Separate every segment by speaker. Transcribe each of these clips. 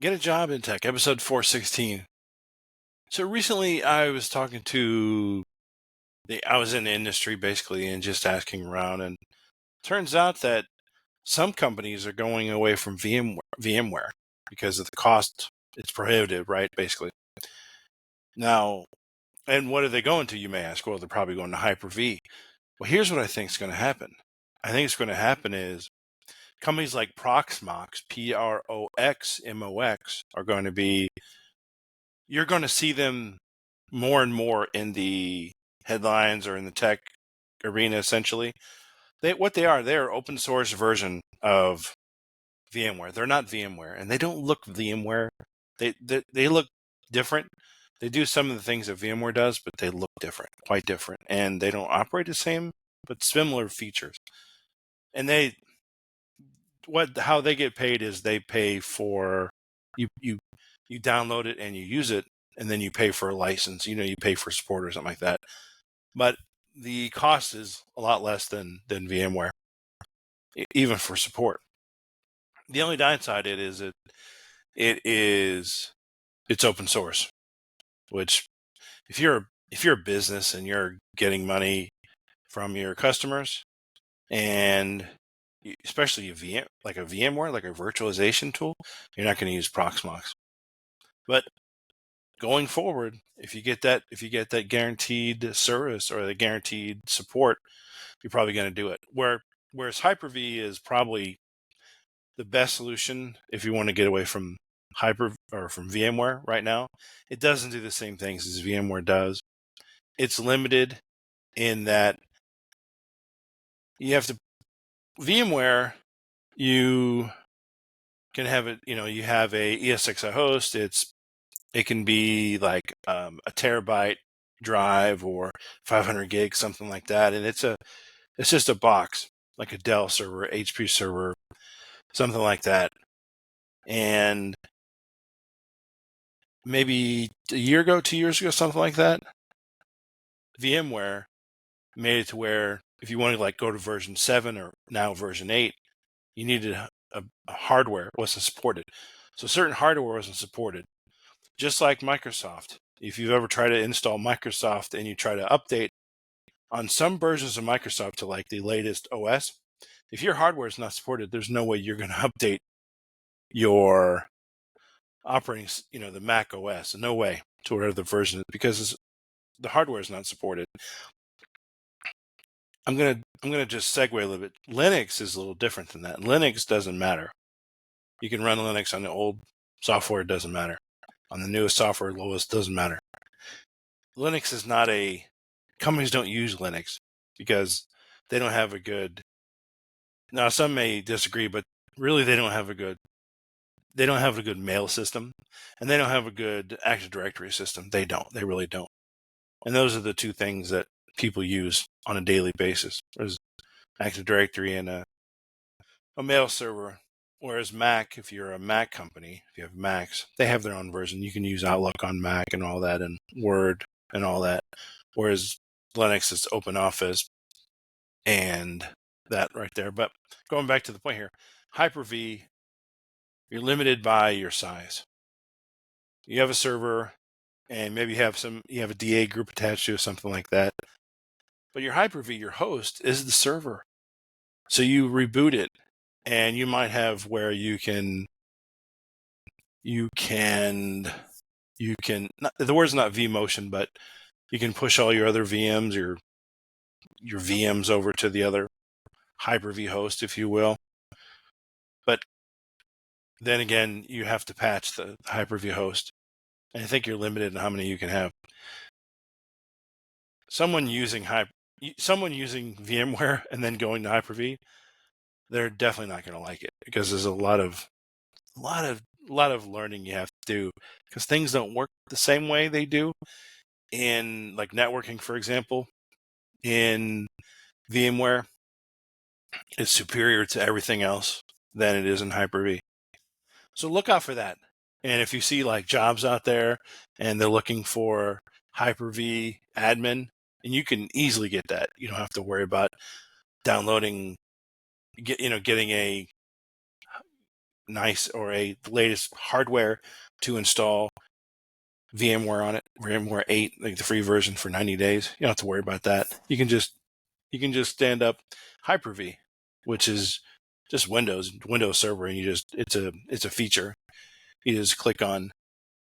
Speaker 1: Get a Job in Tech, episode 416. So recently I was talking to I was in the industry basically and just asking around, and turns out that some companies are going away from VMware because of the cost. It's prohibitive, right? Basically. Now, and what are they going to, you may ask? Well, they're probably going to Hyper-V. Well, here's what I think is going to happen. I think it's going to happen is companies like Proxmox, Proxmox, are going to be, you're going to see them more and more in the headlines or in the tech arena. Essentially, they're open source version of VMware. They're not VMware, and they don't look VMware. They look different. They do some of the things that VMware does, but they look different, quite different, and they don't operate the same, but similar features. And how they get paid is they pay for you download it and you use it, and then you pay for a license. You pay for support or something like that. But the cost is a lot less than VMware, even for support. The only downside it's open source, which if you're a business and you're getting money from your customers, and especially a VMware, like a virtualization tool, you're not going to use Proxmox. But going forward, if you get that guaranteed service or the guaranteed support, you're probably going to do it. Whereas Hyper-V is probably the best solution if you want to get away from from VMware right now. It doesn't do the same things as VMware does. It's limited in that you have to VMware, you can have it, you have a ESXi host. It can be like a terabyte drive or 500 gigs, something like that, and it's just a box, like a Dell server, HP server, something like that. And maybe a year ago, 2 years ago, something like that, VMware made it to where if you want to go to version 7 or now version 8, you needed a hardware wasn't supported. So certain hardware wasn't supported. Just like Microsoft. If you've ever tried to install Microsoft and you try to update on some versions of Microsoft to the latest OS, if your hardware is not supported, there's no way you're going to update your operating, the Mac OS. No way to whatever the version is, because the hardware is not supported. I'm gonna just segue a little bit. Linux is a little different than that. Linux doesn't matter. You can run Linux on the old software, it doesn't matter. On the newest software, lowest, doesn't matter. Linux is not companies don't use Linux because they don't have a good, now some may disagree, but really they don't have a good mail system, and they don't have a good Active Directory system. They really don't. And those are the two things that people use on a daily basis. There's Active Directory and a mail server. Whereas Mac, if you're a Mac company, if you have Macs, they have their own version. You can use Outlook on Mac and all that, and Word and all that. Whereas Linux is Open Office and that right there. But going back to the point here, Hyper-V, you're limited by your size. You have a server, and maybe you have a DA group attached to it, something like that. But your Hyper-V, your host, is the server. So you reboot it, and you might have where you can not, the word's not vMotion, but you can push all your other VMs, your VMs over to the other Hyper-V host, if you will. But then again, you have to patch the Hyper-V host, and I think you're limited in how many you can have. Someone using VMware and then going to Hyper-V, they're definitely not going to like it, because there's a lot of learning you have to do, because things don't work the same way they do in networking, for example. In VMware, it's superior to everything else than it is in Hyper-V. So look out for that. And if you see jobs out there and they're looking for Hyper-V admin, and you can easily get that. You don't have to worry about downloading, getting nice or the latest hardware to install VMware on it, VMware 8, like the free version for 90 days. You don't have to worry about that. You can just stand up Hyper-V, which is just Windows Server, and it's a feature. You just click on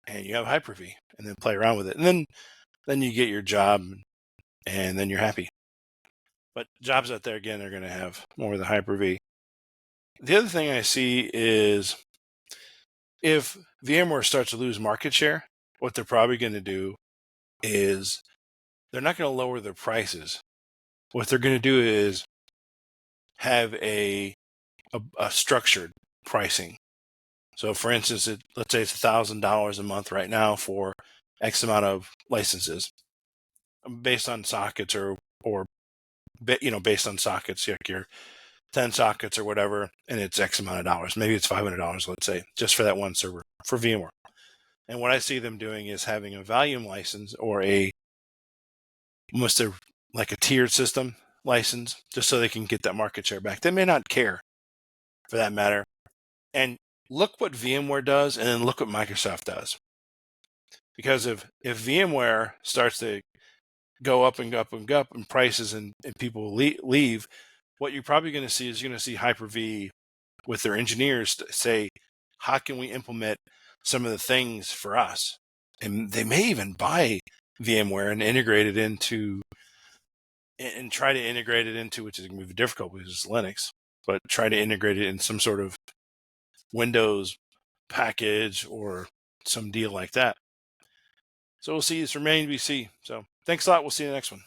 Speaker 1: and you have Hyper-V, and then play around with it, and then you get your job, and then you're happy. But jobs out there, again, are going to have more of the Hyper-V. The other thing I see is if VMware starts to lose market share, what they're probably going to do is they're not going to lower their prices. What they're going to do is have a structured pricing. So, for instance, let's say it's $1,000 a month right now for X amount of licenses, based on sockets or based on sockets, like your 10 sockets or whatever, and it's X amount of dollars. Maybe it's $500, let's say, just for that one server for VMware. And what I see them doing is having a volume license or almost like a tiered system license, just so they can get that market share back. They may not care, for that matter. And look what VMware does, and then look what Microsoft does. Because if VMware starts to go up and up and up in prices, and people leave, what you're probably going to see is you're going to see Hyper-V with their engineers say, how can we implement some of the things for us? And they may even buy VMware and integrate it into, and try to integrate it into, which is going to be difficult because it's Linux, but try to integrate it in some sort of Windows package or some deal like that. So we'll see. It's remaining to be seen. So thanks a lot. We'll see you in the next one.